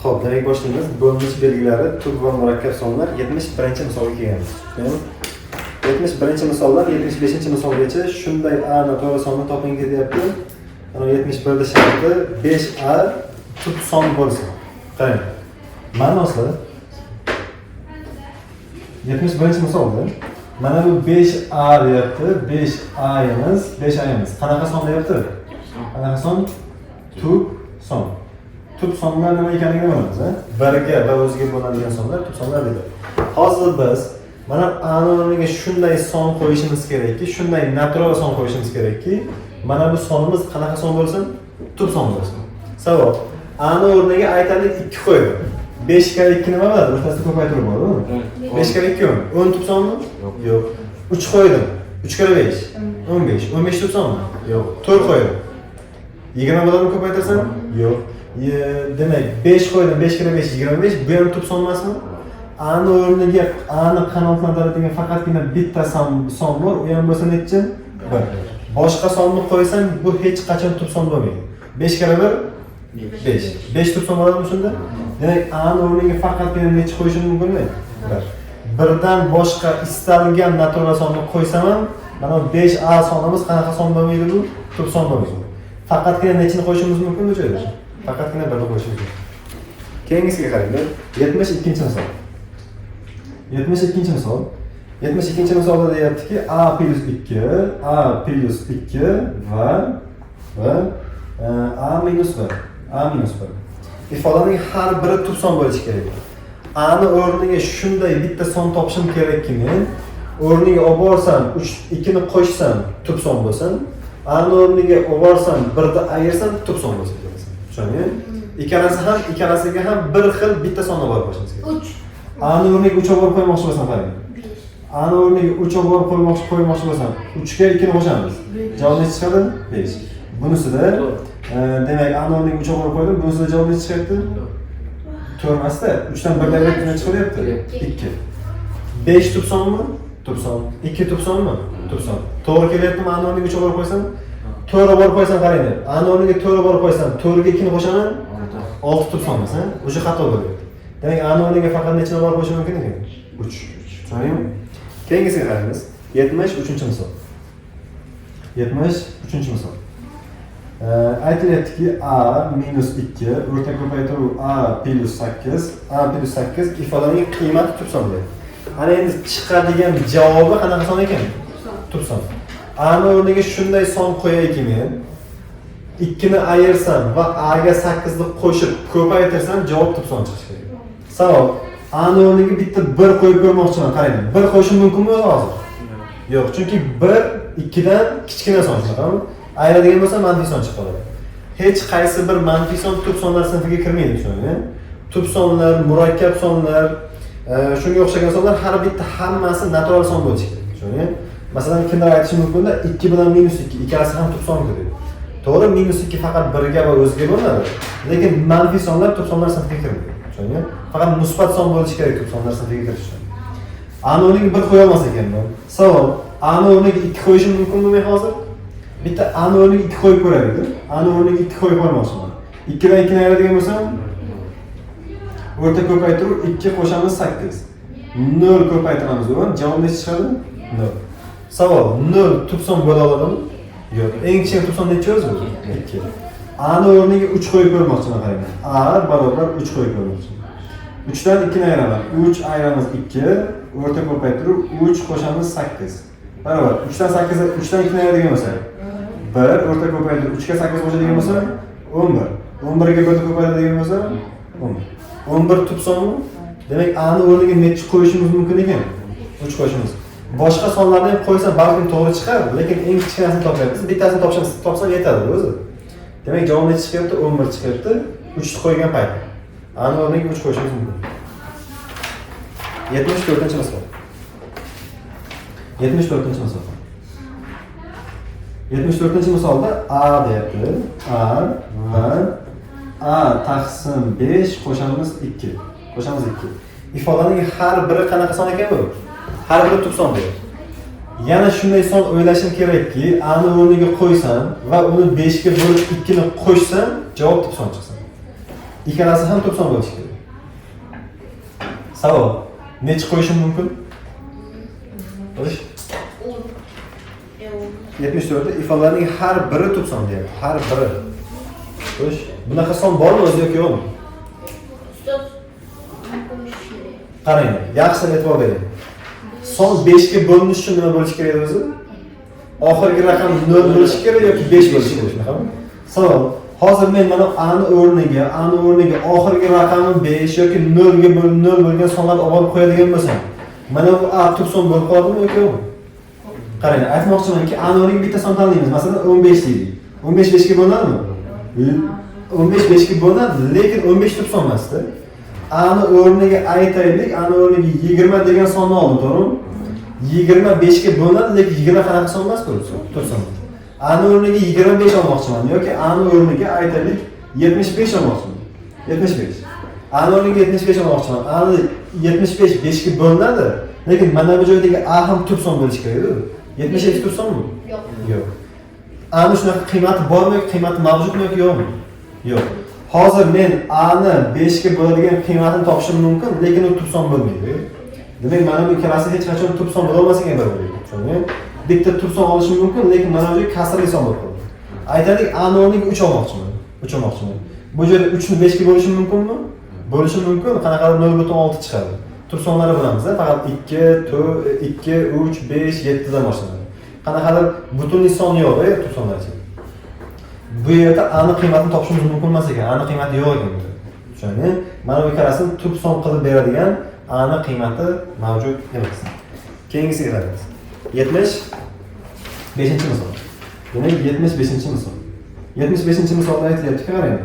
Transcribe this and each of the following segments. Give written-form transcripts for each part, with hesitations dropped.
Xo'p, demak boshlaymiz. Bo'linish belgilari, tub va murakkab sonlar 71-chi misolga kelamiz. 71-misoldan 75-misolgacha shunday a noto'g'ri sonni toping deyapti. Mana 71da sharti 5a tub son bo'lsin. Qarang. Ma'nosi 71-misolda mana bu 5a deyapti. 5a emas, 5a emas. Qanaqa son deyapti? Qanaqa son? Tub son. Tub sonlar nima ekanligini bilamiz, ha? Birga va o'ziga bo'ladigan sonlar tub sonlar deydi. Hozir biz mana a o'rniga shunday son qo'yishimiz kerakki, shunday natural son qo'yishimiz kerakki, mana bu sonimiz qanaqa son bo'lsin? Tub son bo'lsin. Savol. A o'rniga aytaylik 2 qo'ydi. 5 ga 2 nima bo'ladi? O'rtasida ko'paytirib bo'ladimi? 5 ga 2 10 tub sonmi? Yo'q. 3 qo'ydim. 3 ga 5 15. 15 tub sonmi? Yo'q. 4 qo'ydim. 20 bo'ladimi ko'paytirsam? Yo'q. Demak 5 qo'ydim. 5 ga 5 25. Bu ham tub son emasmi? A ni o'rniga A ni qanoatlantiradigan faqatgina bitta son bor. U ham bo'lsa nechi? 1. Boshqa sonni qo'ysam bu hech qachon tub son bo'lmaydi. 5 ga 1 5. 5 tub son bo'ladimi shunda? Demak A ni o'rniga faqatgina nechi qo'yishim mumkin bo'lmaydi? 1. Birdan boshqa istalgan natural sonni qo'ysam ham mana 5a sonimiz qanaqa son bo'lmaydi bu? Tub son bo'lmaydi. Faqatgina nechini qo'yishimiz mumkin bu joyda? Faqatgina birni qo'yishimiz mumkin. Keyingisiga qaranglar. 72-misol. 72-misol. 72-misolda deyaptiki a plus 2 va a minus 1. Ifodaning har biri tub son bo'lishi kerak. A ni o'rniga shunday bitta son topishim kerakki men o'rniga olib borsam 2 ni qo'shsam tub son bo'lsin. A ni o'rniga olib borsam 1 ni ayirsam tub son bo'lsin. Tushundingmi? Ikkalasiga ham bir xil bitta sonni olib borishimiz kerak. 3. A ni o'rniga 3 olib qo'ymoqchi bo'lsam qarang. A ni o'rniga 3 olib qo'ymoqchi bo'lsam 3 ga 2 ni qo'shamiz. Javob necha chiqadi? 5. Bunisida demak A ni o'rniga 3 olib qo'ydim. Bunisida javob necha chiqyapti? 4 emasda 3 dan 1 ayirib nima chiqaryapti? 2. 5 tub sonmi? Tub son. 2 tub sonmi? Tub son. To'g'ri kelyaptimi? A ni o'rniga 3 olib qo'ysam? 4 olib qo'ysam qaranglar. A ni o'rniga 4 olib qo'ysam 4 ga 2 ni qo'shaman? 6 tub son emas, ha? O'sha xato bo'lyapti. Demak A ni o'rniga faqat nechini olib qo'yish mumkin ekan? 3. Tushundingmi? Keyingisiga qaraymiz. 73-misol. 73-misol. Aytilyaptiki a minus 2 o'rta ko'paytiruv a plus 8 ifodaning qiymati tub son deydi. Ana endi chiqadigan javobi qanaqa son ekan? Tub son. A ni o'rniga shunday son qo'yayki men 2 ni ayirsam va a ga 8 ni qo'shib ko'paytirsam javob tub son chiqishi kerak. Savol. A ni o'rniga bitta 1 qo'yib ko'rmoqchiman, qarang. 1 qo'yishim mumkinmi hozir? Yo'q, chunki 1 2 dan kichkina son chiqadi. Ayiradigan bo'lsa manfiy son chiqib qoladi. Hech qaysi bir manfiy son tub sonlar sinfiga kirmaydi, tushundingmi? Tub sonlar, murakkab sonlar, shunga o'xshagan sonlar har bitta hammasi natural son bo'lishi kerak, tushundingmi? Masalan, kimdir aytishi mumkin-da, 2 bilan minus 2, ikkalasi ham tub son deydi. To'g'ri, minus 2 faqat birga va o'ziga bo'ladi, lekin manfiy sonlar tub sonlar sinfiga kirmaydi, tushundingmi? Faqat musbat son bo'lishi kerak tub sonlar sinfiga kirish uchun. A ni o'rniga 1 qo'ya olmas ekanman. Savol, A ni o'rniga 2 qo'yishim mumkinmi men hozir? Bitta A ni o'rniga 2 qo'yib ko'raylik. A ni o'rniga 2 qo'yib qo'ymoqchiman. 2 dan 2 ni ayiradigan bo'lsam, o'rta ko'paytiruv 2 qo'shamiz 8. 0 ko'paytiramiz o'g'lim. Javob necha chiqadi? 0. Savol, 0 tub son bo'la oladimi? Yo'q. Eng kichik tub son necha o'zi? 2. A ni o'rniga 3 qo'yib ko'rmoqchiman qarang. A barobar 3 qo'yib ko'rmoqchiman. 3 dan 2 ni ayiraman. 3 ayiramiz 2, o'rta ko'paytiruv 3 qo'shamiz 8. Barobar 3 dan 8 3 dan 2 ni ayiradigan bo'lsa 1 o'rta ko'paytiruv 3 ga 8 qo'shadigan bo'lsa 11. 11 ga 1 ko'paytiradigan bo'lsa 11. 11 tub sonmi? Demak A ni o'rniga necha qo'yishimiz mumkin ekan? 3 qo'yishimiz. Boshqa sonlarni ham qo'ysa balkim to'g'ri chiqar, lekin eng kichkinasini topyapmiz. Bittasini topsam yetadi o'zi. Demak javob necha chiqyapti? 11 chiqyapti. 3 ni qo'ygan payt. A ni o'rniga 3 qo'yishimiz mumkin. 74-misol. 74-misol. 74-misolda a deyapti. A va a taqsim 5 qo'shamiz 2. Qo'shamiz 2. Ifodaning har biri qanaqa son ekan bu? Har biri tub son deyapti. Yana shunday son o'ylashim kerakki, a ni o'rniga qo'ysam va uni 5 ga bo'lib 2 ni qo'shsam, javob tub son chiqsin. ikkalasi ham 90 bo'lishi kerak. Savol. Necha qo'yishim mumkin? Qo'yish. 74 da ifodalarning har biri 90 deyapti. Har biri. Qo'yish. Bunaqa son bormi o'zi yoki yo'qmi? Qarang, yaxshilab e'tibor bering. Son 5 ga bo'linish uchun nima bo'lishi kerak o'zi? Oxirgi raqam 0 bo'lishi kerak yoki 5 bo'lishi kerak, shunaqami? Savol. Hozir men mana ani o'rniga oxirgi raqami 5 yoki 0 ga 0 bo'lgan sonlarni olib qo'yadigan bo'lsam, mana bu a 90 bo'lib qoladimi yoki yo'qmi? Qarang, aytmoqchimanki, ani o'rniga bitta son tanlaymiz. Masalan, 15 deylik. 15 5 ga bo'ladimi? 15 5 ga bo'ladi, lekin 15 90 emasda. Ani o'rniga aytaylik, ani o'rniga 20 degan sonni oldim, to'g'rimi? 25 ga bo'ladi, lekin 20 qanaqa son emas, to'g'rimi? Ani o'rniga 25 olmoqchiman yoki ani o'rniga aytaylik 75 olmoqchiman. 75. Ani o'rniga 75 olmoqchiman. Ani 75 5 ga bo'linadi, lekin mana bu joydagi a ham 90 bo'lishi kerak-ku. 77 90mi? Yo'q. Yo'q. Ani shunaqa qiymati bormi yoki qiymati mavjudmi yoki yo'qmi? Yo'q. Hozir men a ni 5 ga bo'ladigan qiymatini topishim mumkin, lekin u 90 bo'lmaydi. Demak, mana bu ikkalasi hech qachon 90 bo'la olmasligi kerak bo'ladi. Tushundingmi? Bitta 90 olishim mumkin, lekin mana bu kasrli son bo'lib qoldi. Aytaylik, a ni o'rniga 3 olmoqchiman. 3 olmoqchiman. Bu yerda 3 ni 5 ga bo'lishim mumkinmi? Bo'lishim mumkin. Qanaqadir 0.6 chiqadi. Tursonlari bilamiz, faqat 2, 4, 2, 3, 5, 7 dan boshlanadi. Qanaqadir butunli son yo'q, tursonlar ichida. Bu yerda aniq qiymatini topishimiz mumkin emas ekan, aniq qiymati yo'q ekan. Tushundingmi? Mana bu ikkalasini turp son qilib beradigan aniq qiymati mavjud emas. Keyingisiga qaraymiz. 75-misol. Demak, 75-misol. 75-misolda aytilyapti, qarang.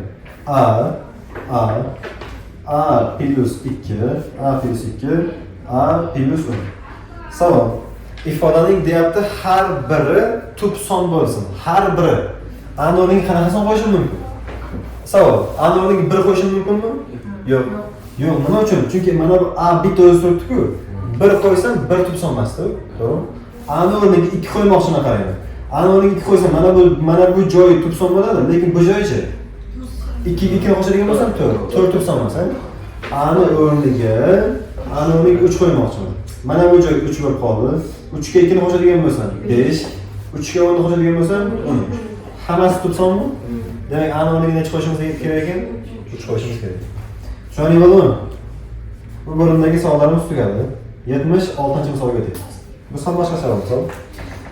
A plus 2, A plus 2, A plus 10. Savol. Ifodaning deyapti har biri turp son bo'lsin. Har biri. Ani o'rniga qanaqa son qo'yishim mumkin? Savol. Ani o'rniga 1 qo'yishim mumkinmi? Yo'q. Yo'q, nima uchun? Chunki mana bu A bitta o'zi turibdi-ku. 1 qo'ysam 1 turp son emas-ku, to'g'rimi? Ani o'rniga 2 qo'ymoqchiman, qarang. Ani o'rniga 2 qo'ysam mana bu joyi turp son bo'ladi, lekin bu joyi-chi? 2 ga 2 qo'shadigan bo'lsam 4 turp son emas, Ani o'rniga 3 qo'ymoqchiman. Mana bu joy 3 bo'lib qoldi. 3 ga 2 ni qo'shadigan bo'lsam 5, 3 ga 10 ni qo'shadigan bo'lsam 13. Hammasi turp sonmi? Demak, ani o'rniga necha qo'yishimiz kerak ekan? 3 qo'yishimiz kerak. Tushunib bo'ldimi? Bu bo'limdagi savollarimiz tugadi. 76-misolga o'tamiz. Bu ham boshqa savol.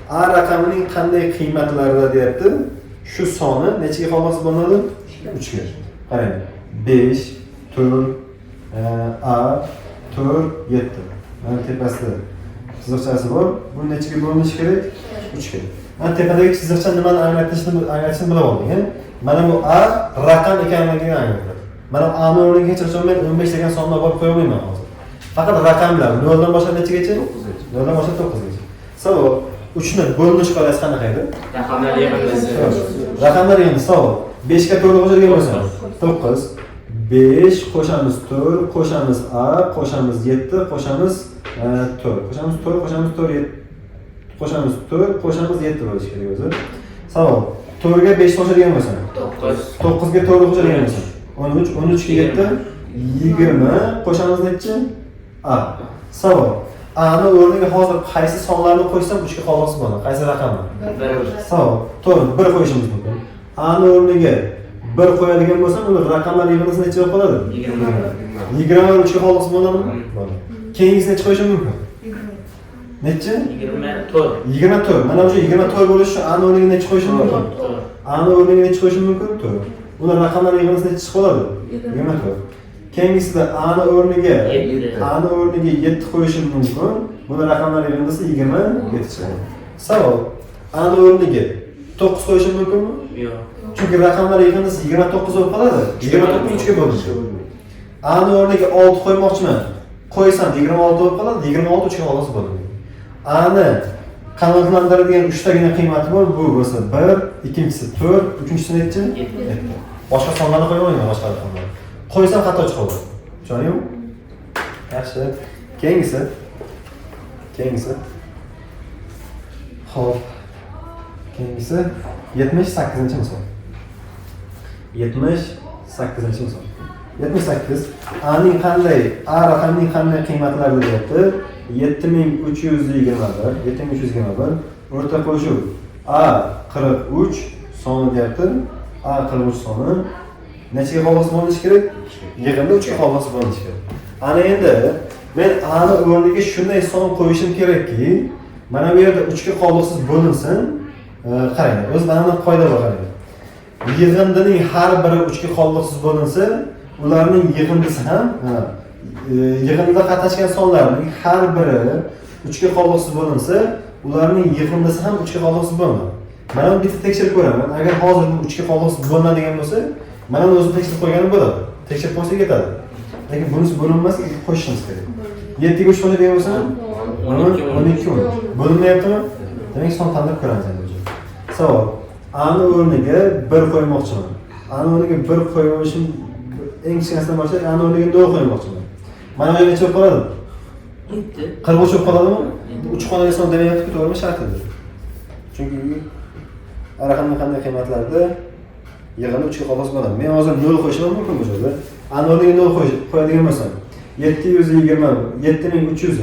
A raqamining qanday qiymatlarida deyapti? Shu soni nechaga qolmoqchi bo'ladi? 3 ga. Qarang. 5, 4, A, 4, 7. Mana tepasida chiziqchasi bor. Bu nechaga bo'linishi kerak? 3 ga. Mana tepadagi chiziqcha nimani anglatishini bilib olding, Mana bu A raqam ekanligini anglatadi. Mana A ni o'rniga hech qachon men 15 degan sonni olib qo'ya olmayman hozir. Faqat raqamlar 0 dan boshlab nechagacha? 0 dan boshlab 9 gacha. Savol, 3 ni bo'linish qoidasi qanaqa edi? Raqamlar yig'indisi. Raqamlar yig'indisi. Savol, 5 ga 4 qo'shadigan bo'lsa 9, 5 qo'shamiz 4, qo'shamiz A, qo'shamiz 7, qo'shamiz 4. Qo'shamiz 4, qo'shamiz 4, 7. Qo'shamiz 4, qo'shamiz 7 bo'lishi kerak o'zi. Savol, 4 ga 5 qo'shadigan bo'lsa 9, 9 ga 4 qo'shadigan bo'lsa 13, 13 ga 7, 20, qo'shamiz nechi? A. Savol, A ni o'rniga hozir qaysi sonlarni qo'ysam 3 ga qolmoqchi bo'ladi? Qaysi raqamni? 1. Savol, to'g'ri, 1 qo'yishimiz mumkin. A ni o'rniga 1 qo'yadigan bo'lsam, uni raqamlar yig'indisi necha bo'lib qoladi? 20. 20 3 ga qolmoqchi bo'ladimi? Bo'ladi. Keyingisi necha qo'yishim mumkin? Necha? 24. 24. Mana bu 24 bo'lishi uchun A ni o'rniga necha qo'yishim mumkin? A ni o'rniga necha qo'yishim mumkin? 4. Uni raqamlar yig'indisi necha chiqib qoladi? 24. Keyingisida A ni o'rniga 7 qo'yishim mumkin. Buni raqamlar yig'indisi 27 chiqadi. Savol, A ni o'rniga 9 qo'yishim mumkinmi? Yo'q. Chunki raqamlar yig'indisi 29 bo'lib qoladi. 29 ni 3 ga bo'linishi. A ni o'rniga 6 qo'ymoqchiman. Qo'ysam 26 bo'lib qoladi. 26 3 ga qolsa bo'ladi. A ni qanoatlantiradigan 3 tagina qiymati bor. Bu bo'lsa 1, ikkinchisi 4, uchinchisi nechi? 7. Boshqa sonlarni qo'ya olmayman, boshqa raqamlarni. Qo'ysam xato chiqadi. Tushundingmi? Yaxshi. Keyingisi. Xo'p. Keyingisi 78-misol. 78-misol. 78. A'ning qanday, A raqamning qanday qiymatlari deyapti? 7321. 7321. O'rta qo'shuv A 43 soni deyapti. A 43 soni nechaga qolg'isi bo'lishi kerak? Yig'inda 3 ga qolg'isi bo'lishi kerak. Ana endi men A ni o'rniga shunday son qo'yishim kerakki, mana bu yerda 3 ga qolg'isiz bo'linsin. Qarang, o'z mana qoida bor qarang. Yig'indining har biri 3 ga qolg'isiz bo'linsa, ularning yig'indisi ham yig'inda qatnashgan sonlarning har biri 3 ga qolg'isiz bo'linsa, ularning yig'indisi ham 3 ga qolg'isiz bo'ladi. Mana buni bitta tekshirib ko'raman. Agar hozir bu 3 ga qolg'isiz bo'lmaydigan bo'lsa, mana buni o'zim tekshirib qo'yganim bo'ladi. Tekshirib qo'ysa ketadi. Lekin bunisi bo'linmas, qo'shishimiz kerak. 7 ga 3 qo'shadigan bo'lsa, 12 bo'linmayaptimi? Demak, son tanlab ko'ramiz endi. Savol. A ni o'rniga 1 qo'ymoqchiman. A ni o'rniga 1 qo'yishim eng kichkinasidan boshlab A ni o'rniga 0 qo'ymoqchiman. Mana bu necha bo'lib qoladi? 7. 43 bo'lib qoladimi? 3 xonaga son demayapti-ku, to'g'rimi? Shartidir. Chunki raqamning qanday qiymatlarida yig'ini 3 ga qolg'isiz bo'ladi. Men hozir 0 qo'yishim mumkin bu joyda. A ni o'rniga 0 qo'yadigan bo'lsam, 720 7300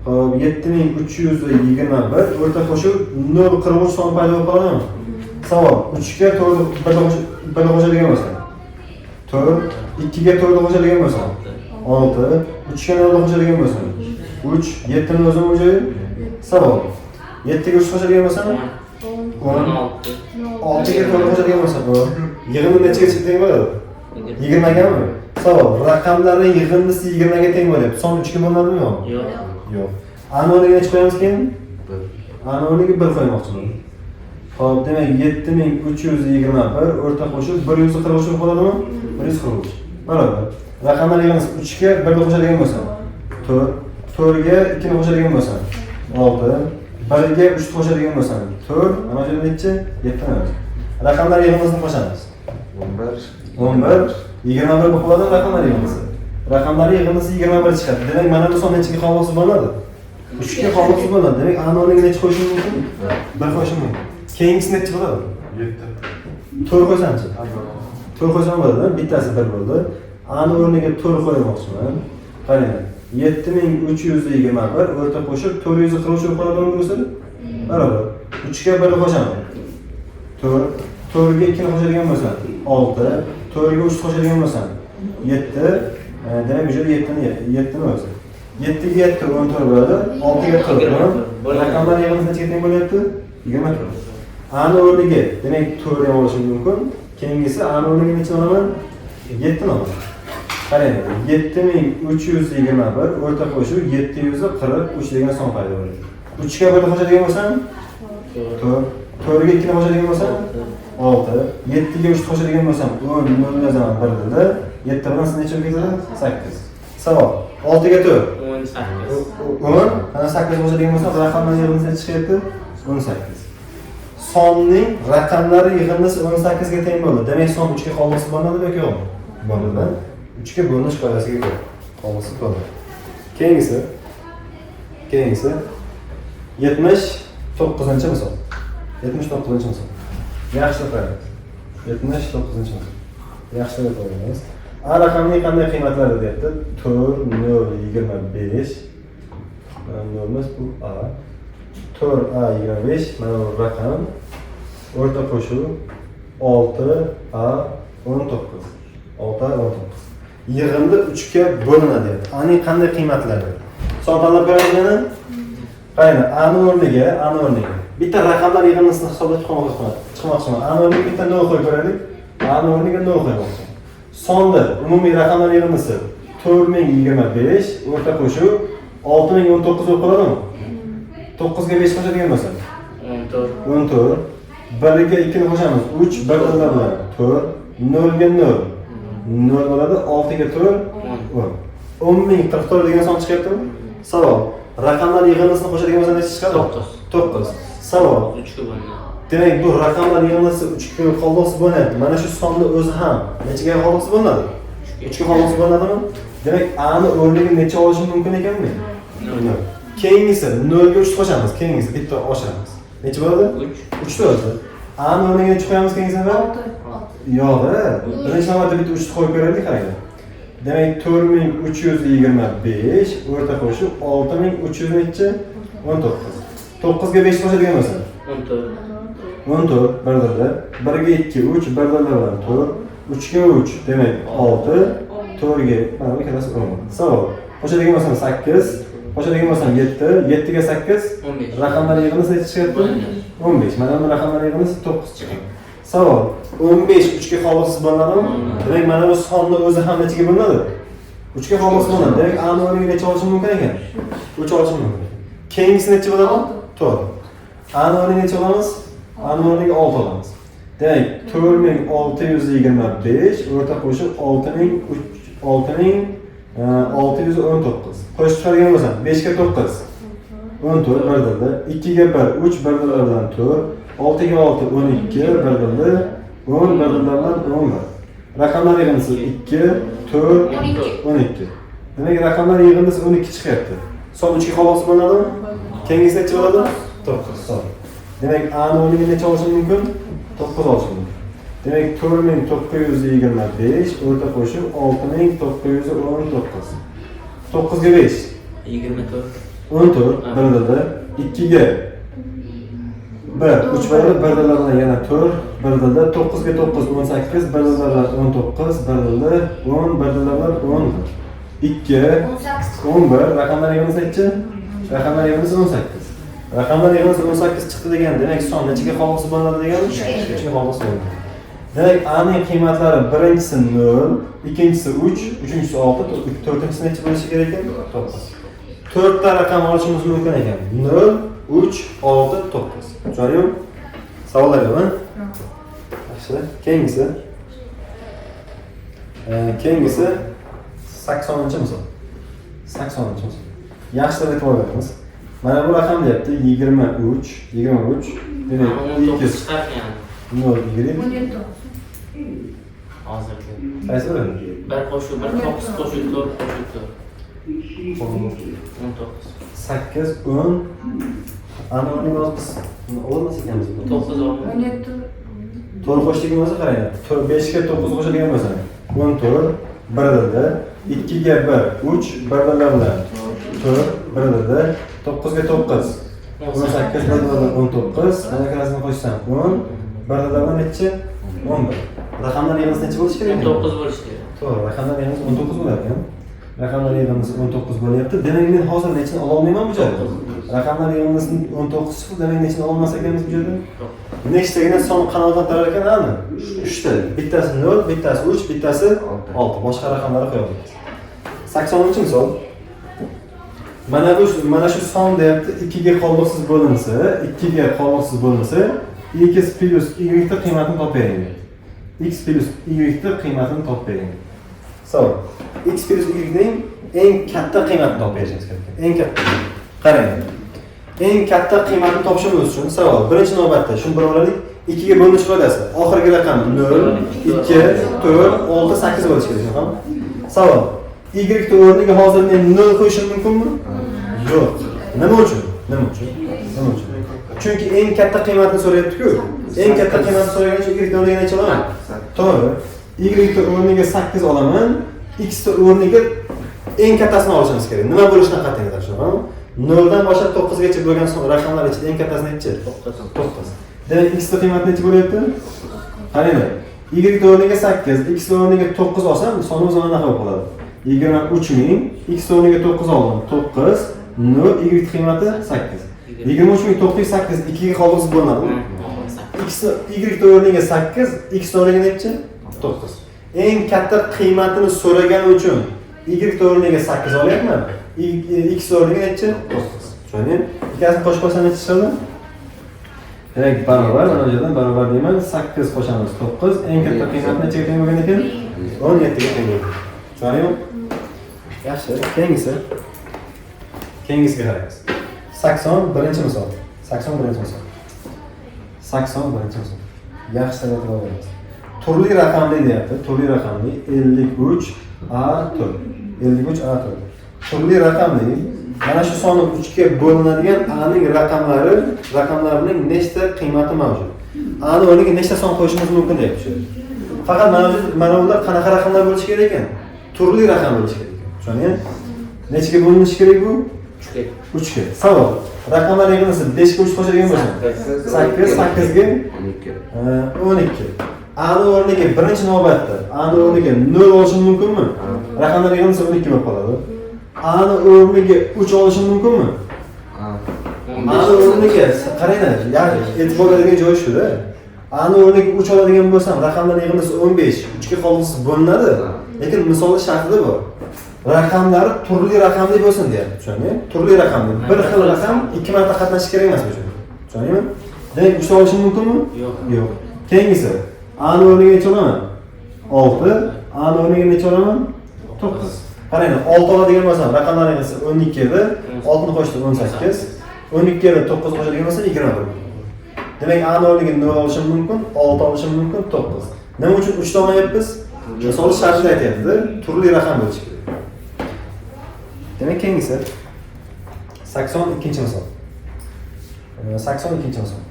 hop 7321 o'rta qo'shuv 043 son paydo bo'lib qoladimi? Savol. 3 ga 1 qo'shadigan bo'lsa, 4, 2 ga 4 qo'shadigan bo'lsa, 6, 3 ga 0 qo'shadigan bo'lsa, 3, 7 ni o'zim o'joyi. Savol. 7 ga 3 qo'shadigan bo'lsa, 16, 6 ga 4 qo'shadigan bo'lsa, yig'ini nechaga teng bo'ladi? 20 gami? Savol. Raqamlarning yig'indisi 20 ga teng bo'lyapti. Son 3 ga bo'ladimi yo'q? Yo'q. A ni o'rniga necha qo'yamiz keyin? 1. A ni o'rniga 1 qo'ymoqchiman. Xo'p, demak 7321 o'rta qo'shuv 143 bo'ladimi? 143. Barobar. Raqamlar yig'indisi 3 ga 1 qo'shadigan bo'lsa, 4, 4 ga 2 ni qo'shadigan bo'lsa, 6, 1 ga 3 qo'shadigan bo'lsa, 4, mana bu yerda necha? 7 emas. Raqamlar yig'indisini qo'shamiz. 11, 21 bo'lib qoladi raqamlar yig'indisi. Raqamlar yig'indisi 21 chiqadi. Demak, mana bu son nechaga qolg'isiz bo'ladi? 3 ga qolg'isiz bo'ladi. Demak, A ni o'rniga necha qo'yishim mumkin? 1 qo'yishim mumkin. Keyingisi necha bo'ladi? 7. 4 qo'ysamchi? 4 qo'ysam bo'ladi, bittasi 1 bo'ldi. A ni o'rniga 4 qo'ymoqchiman. Qarang, 7321 o'rta qo'shib 443 bo'lib qoladimi bo'lsa? Barobar. 3 ga 1 qo'shaman. 4, 4 ga 2 ni qo'shadigan bo'lsa, 6, 4 ga 3 qo'shadigan bo'lsa, 7. Demak, bu yerda 7 ni o'zi. 7 ga 7 14 bo'ladi, 6 ga 4. Raqamlar yig'indisi nechaga teng bo'lyapti? 24. A ni o'rniga, demak 4 ham olishim mumkin. Keyingisi A ni o'rniga necha olaman? 7 ni olaman. Qarang, 7321 o'rta qo'shuv 743 degan son paydo bo'ladi. 3 ga 1 qo'shadigan bo'lsam, 4, 4 ga 2 ni qo'shadigan bo'lsam, 6, 7 ga 3 qo'shadigan bo'lsam, 10 0 yozaman 1 dedi. 7 bilan siz necha ketadi? 8. Savol. 6 ga 4. 10. Ana 8 qo'shadigan bo'lsam, raqamlar yig'indisi chiqyapti? 18. Sonning raqamlari yig'indisi 18 ga teng bo'ldi. Demak, son 3 ga qolg'isiz bo'ladimi yoki yo'qmi? Bo'ladi. 3 ga bo'linish qoidasiga ko'ra qolg'isiz bo'ladi. Keyingisi 79-misol. 79-misol. Yaxshi qarang. 79-misol. Yaxshi deb o'ylaymiz. A raqamning qanday qiymatlari deyapti? 4, 0, 25. Mana emas bu A. 4 A 25 mana bu raqam. O'rta qo'shuv 6 A 19. 6 A 19. Yig'indi 3 ga bo'linadi. A ning qanday qiymatlari? Son tanlab ko'raylikmi? Qarang, A ni o'rniga bitta raqamlar yig'indisini hisoblab chiqmoqchiman. A ni o'rniga bitta 0 qo'yib ko'raylik. A ni o'rniga 0 qo'ymoqchiman. Sonda umumiy raqamlar yig'indisi 4025 o'rta qo'shuv 6019 bo'lib qoladimi? 9 ga 5 qo'shadigan bo'lsa 14. 1 ga 2 ni qo'shamiz. 3 1 bilan 4, 0 ga 0. 0 bo'ladi, 6 ga 4, 10. 10044 degan son chiqyaptimi? Savol. Raqamlar yig'indisini qo'shadigan bo'lsa necha chiqadi? 9. Savol. 3 ga bo'linadi. Demak, bu raqamlar yig'indisi 3 ga qolg'isiz bo'lyapti. Mana shu sonni o'zi ham nechaga qolg'isiz bo'linadi? 3 ga qolg'isiz bo'ladimi? Demak, A ni o'rniga necha olishim mumkin ekanmi? 0. Keyingisi 0 ga 3 qo'shamiz. Keyingisi bitta oshiramiz. Necha bo'ladi? 3. 3 bo'ladi. A'ni o'rniga nechi qo'yamiz keyingi safar? 6. Yo'q, birinchi navbatda bitta 3 qo'yib ko'raylik qarang. Demak 4325 o'rta qo'shib 6300 nechi? 19. 9 ga 5 qo'shadigan bo'lsa 14 birdirlar. 1 ga 2 3 birdirlar bilan 4. 3 ga 3 demak 6. 4 ga mana bu ikkalasi 10. Savol. Qo'shadigan bo'lsam 8, qo'shadigan bo'lsam 7, 7 ga 8 15. Raqamlar yig'indisi necha chiqyapti? 15. Mana bu raqamlar yig'indisi 9 chiqadi. Savol. 15 3 ga qolg'isiz bo'ladimi? Demak mana bu sonni o'zi ham nechaga bo'linadi? 3 ga qolg'isiz bo'ladi. Demak A ni o'rniga necha olishim mumkin ekan? 3 olishim mumkin. Keyingisi necha bo'ladi? 4. A ni o'rniga necha olamiz? A ni o'rniga 6 olamiz. Demak 4625 o'rta qo'shib 6619. Qo'shib chiqargan bo'lsam 5 ga 9 14 birdirda, 2 ga 1 3 birdirlardan 4, 6 ga 6 12 birdirda, 10 birdirlardan 11. Raqamlar yig'indisi 2 4 12. Demak raqamlar yig'indisi 12 chiqyapti. Son 3 ga qolg'isi bo'ladimi? Keyingisi necha bo'ladi? 9. Son. Demak A ni o'rniga necha olishim mumkin? 9 olishim mumkin. Demak 4925 o'rta qo'shib 6919. 9 ga 5 24. 14 birdirda, 2 ga 1 3 birdirda, birdirlardan yana 4 birdirda, 9 ga 9 18 birdirlardan 19 birdirda, 10 birdirlardan 10 2 11 raqamlar yig'indisi nechi? Raqamlar yig'indisi 18. Raqamlar yig'indisi 18 chiqdi degan, demak son nechaga qolg'isi bo'ladi degani? 3 ga qolg'isi bo'ladi. Demak A ning qiymatlari birinchisi 0, ikkinchisi 3, uchinchisi 6, to'rtinchisi necha bo'lishi kerak ekan? 9. 4 ta raqam olishimiz mumkin ekan. 0, 3, 6, 9. Tushunarlimi? Savollar yo'qmi? Yaxshi. Keyingisi. Keyingisi 80-misol. 80-misol. Yaxshilab e'tibor beramiz. Mana bu raqam deyapti 23. Demak 2 chiqargan. 0 20. 17. Hozirgi. Qaysi biri? 1 qo'shib 1 9 qo'shib 4 qo'shib 4. 19. 8, 10. Ana o'rniga yozib olmas ekanmiz. 9 oldim. 17. To'g'ri qo'shadigan bo'lsa qarang. 5 ga 9 qo'shadigan bo'lsa 14 birdirda, 2 ga 1 3 birdirlar bilan 4 birdirda, 9 ga 9 18 birdirlardan 19. Mana ikkalasini qo'shsam 10 birdirlardan nechi? 11. Raqamlar yig'indisi necha bo'lishi kerak? 19 bo'lishi kerak. To'g'ri, raqamlar yig'indisi 19 bo'lar ekan. Raqamlar yig'indisi 19 bo'lyapti. Demak men hozir nechini ola olmayman bu joyda? Raqamlar yig'indisi 19 chiqdi, demak nechini ola olmas ekanmiz bu joyda? Nechtagina son qanotdan tarar ekan, ani? 3 ta. Bittasi 0, bittasi 3, bittasi 6. Boshqa raqamlarni qo'yamiz. 80-misol. Mana shu son deyapti, 2 ga qolg'isiz bo'linsa, 2 ga qolg'isiz bo'lmasa, x plus y ta qiymatini toping. X plus y ta qiymatini toping. Savol. X plus y ning eng katta qiymatini topib berishingiz kerak. Eng katta. Qarang. Eng katta qiymatni topishimiz uchun savol. Birinchi navbatda shuni bir olaylik. 2 ga bo'linish qoidasi. Oxirgi raqam 0, 2, 4, 6, 8 bo'lishi kerak, xo'p? Savol. Y ta o'rniga hozir men 0 qo'yishim mumkinmi? Yo'q. Nima uchun? Chunki eng katta qiymatni so'rayapti-ku. Eng katta qiymatni so'raganicha y ta o'rniga necha olaman? To'g'ri. Y ta o'rniga 8 olaman. X ta o'rniga eng kattasini olishimiz kerak. Nima bo'lishidan qat'iy nazar, tushunarlimi? 0 dan boshlab 9 gacha bo'lgan raqamlar ichida eng kattasi nechi? 9. Demak x ta qiymati necha bo'lyapti? Qarang. Y ta o'rniga 8, x ta o'rniga 9 olsam, sonimiz mana bunaqa bo'lib qoladi. 23000, x ta o'rniga 9 oldim. 9, 0, y qiymati 8. 23000 9 8 2 ga qolg'isiz bo'linadi. Y ta o'rniga 8, x ta o'rniga nechi? 9. Eng katta qiymatini so'ragani uchun y ta o'rniga 8 olyapman. X o'rniga nechi? 9. Tushundingmi? Ikkalasini qo'shib qo'ysam nechi chiqadi? Demak, barobar, mana bu yerdan barobar deyman. 8 qo'shamiz 9. Eng katta qiymat nechaga teng bo'lgan ekan? 17 ga teng bo'lgan. Tushundingmi? Yaxshi, keyingisiga qaraymiz. 80 birinchi misol. 80 birinchi misol. 80 birinchi misol. Yaxshi e'tibor beramiz. Turli raqamli deyapti. Turli raqamli 53 A4. 53 A4. Turli raqamli mana shu soni 3 ga bo'linadigan A ning raqamlarining nechta qiymati mavjud? Ani o'rniga nechta son qo'yishimiz mumkin deyapti shu. Faqat mana ular qanaqa raqamlar bo'lishi kerak ekan? Turli raqam bo'lishi kerak ekan. Tushundingmi? Nechaga bo'linishi kerak bu? 3 ga. Savol. Raqamlar yig'indisi 5 ga 3 qo'shadigan bo'lsa, 8, 8 ga 12. Ani o'rniga birinchi navbatda ani o'rniga 0 olishim mumkinmi? Raqamlar yig'indisi 12 bo'lib qoladi. Ani o'rniga 3 olishim mumkinmi? Ani o'rniga qaranglar, ya'ni e'tibor beradigan joyi shu-da. Ani o'rniga 3 oladigan bo'lsam, raqamlar yig'indisi 15, 3 ga qolg'isi bo'linadi. Lekin misolda shartida bor. Raqamlari turli raqamli bo'lsin deyapti, tushundingmi? Turli raqamli. Bir xil raqam 2 marta qatnashishi kerak emas bu yerda. Tushundingmi? Demak, 3 olishim mumkinmi? Yo'q. Keyingisi. Ani o'rniga necha olaman? 6. Ani o'rniga necha olaman? 9. Qaranglar, 6 oladigan bo'lsam, raqamlar yig'indisi 12 edi. 6 ni qo'shdim 18. 12 ga 9 qo'shadigan bo'lsa 21. Demak, ani o'rniga 0 olishim mumkin, 6 olishim mumkin, 9. Nima uchun 3 ta olmayapmiz? Misol shartida aytyapti, turli raqam bo'lishi kerak. Demak, keyingisi 82-misol. 82-misol.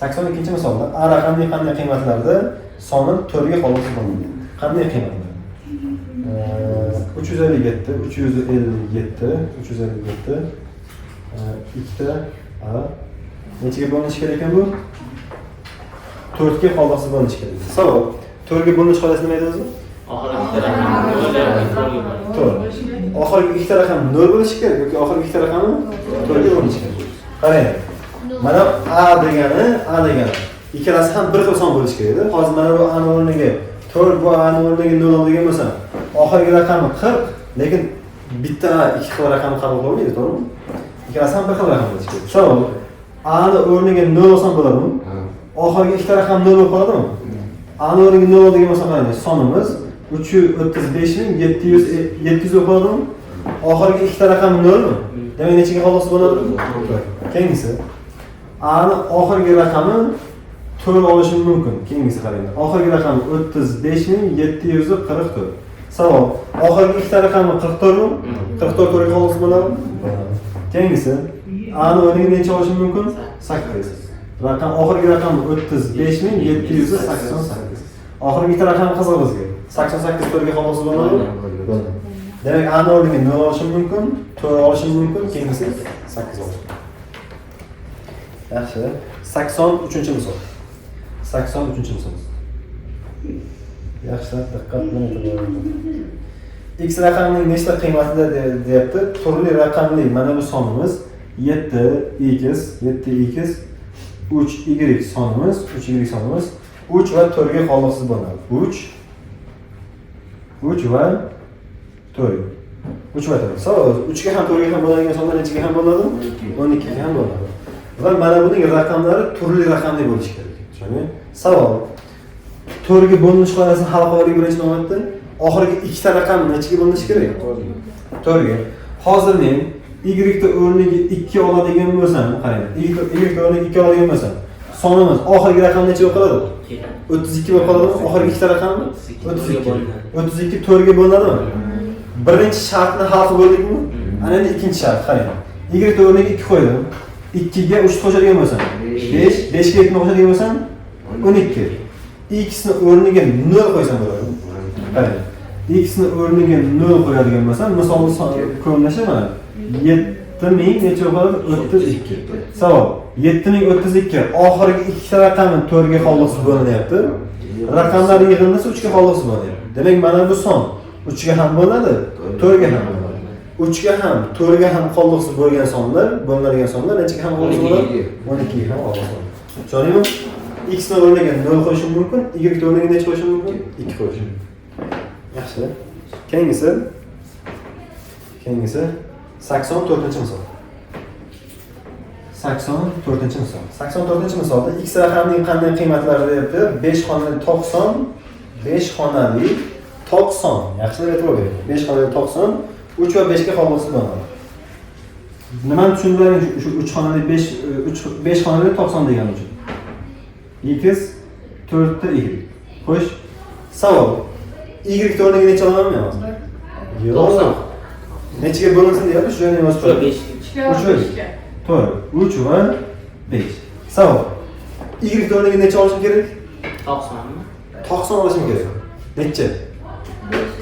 82-misolda A raqamning qanday qiymatlarda soni 4 ga qolg'isi bo'ladi. Qanday qiymatlar? 357, 357, 357, 2 ta A nechaga bo'linishi kerak ekan bu? 4 ga qolg'isi bo'linishi kerak. Savol. 4 ga bo'linish qoidasi nima edi o'zi? Oxirgi ikkita raqam 0 bo'lishi kerak yoki oxirgi ikkita raqami 4 ga bo'linishi kerak. Qarang. Mana A degani ikkalasi ham bir xil son bo'lishi kerak edi. Hozir mana bu A o'rniga 4 bu A o'rniga 0 oladigan bo'lsam, oxirgi raqami 40, lekin bitta A ikki xil raqamni qabul qilmaydi, to'g'rimi? Ikkalasi ham bir xil raqam bo'lishi kerak. Savol. A o'rniga 0 olsam bo'ladimi? Oxirgi ikkita raqam 0 bo'lib qoladimi? A o'rniga 0 oladigan bo'lsa qarang, sonimiz 33700 bo'lib qoladimi? Oxirgi ikkita raqam 0mi? Demak, nechaga qolg'isi bo'ladi? Keyingisi. A'ni oxirgi raqami 4 olishim mumkin. Keyingisi qaranglar. Oxirgi raqami 35744. Savol. Oxirgi ikkita raqami 44mi? 44 to'g'ri qolg'isi bo'ladimi? Keyingisi. A'ni o'rniga necha olishim mumkin? 8. Raqam oxirgi raqami 35788. Oxirgi ikkita raqam qiziq bizga. 88 to'rtga qolg'isi bo'ladimi? Bo'ladi. Demak, A'ni o'rniga 0 olishim mumkin, 4 olishim mumkin, keyingisi 8 olishim. Yaxshi. 83-misol. 83-misol. Yaxshi, diqqat bilan e'tibor bering. X raqamining nechta qiymatida deyapti? Turli raqamli mana bu sonimiz 7x, 7x, 3y sonimiz, 3y sonimiz 3 va 4 ga qolg'isiz bo'ladi. 3 va 4. 3 va 4. Savol, 3 ga ham 4 ga ham bo'ladigan sonlar nechaga ham bo'ladi? 12 ga ham bo'ladi. Va mana buning raqamlari turli raqamli bo'lishi kerak. Tushundingmi? Savol. 4 ga bo'linish qoidasini hal qilishga birinchi navbatda oxirgi ikkita raqam nechaga bo'linishi kerak? 4 ga. Hozir men y ta o'rniga 2 oladigan bo'lsam, qarang. Y ta o'rniga 2 oladigan bo'lsam, sonimiz oxirgi raqam necha bo'lib qoladi? 32 bo'lib qoladimi? Oxirgi ikkita raqam 32. 32 4 ga bo'linadimi? Birinchi shartni hal qilib bo'ldikmi? Ana endi ikkinchi shart, qarang. Y ta o'rniga 2 qo'ydim. 2 ga 3 qo'shadigan bo'lsam, 5, 5 ga 2 qo'shadigan bo'lsam, 12. X ni o'rniga 0 qo'ysam bo'ladi. Qarang. X ni o'rniga 0 qo'yadigan bo'lsam, misolni ko'rinishi mana 7000 necha bo'ladi? 32. Savol. 7032 oxirgi ikkita raqami 4 ga qolg'isi bo'linyapti. Raqamlar yig'indisi 3 ga qolg'isi bo'lyapti. Demak, mana bu son 3 ga ham bo'ladi, 4 ga ham bo'ladi. 3 ga ham, 4 ga ham qolg'isi bo'lgan sonlar, bo'linadigan sonlar nechaga ham qolg'isi bo'ladi? 12 ga ham qolg'isi bo'ladi. Tushundingmi? X ni o'rniga 0 qo'yishim mumkin, y ni o'rniga necha qo'yishim mumkin? 2 qo'yishim. Yaxshi. Keyingisi 84-misol. 84-misol. 84-misolda x raqamining qanday qiymatlari deyapti? 5 xonali 90, 5 xonali 90. Yaxshilab e'tibor bering. 5 xonali 90, 3 va 5 ga qolg'isi bo'ladi. Nimani tushundiring shu 3 xonali 5 xonali 90 degani uchun? X 4 ta y. Xo'sh, savol. Y ta o'rniga necha olaman men hozir? Yo'q. Nechaga bo'linsin deyapti? Shu yerni yozib qo'ying. 3 va 5. To'g'ri. 3 va 5. Savol. Y o'rniga necha olishim kerak? 90mi? 90 olishim kerak. Necha?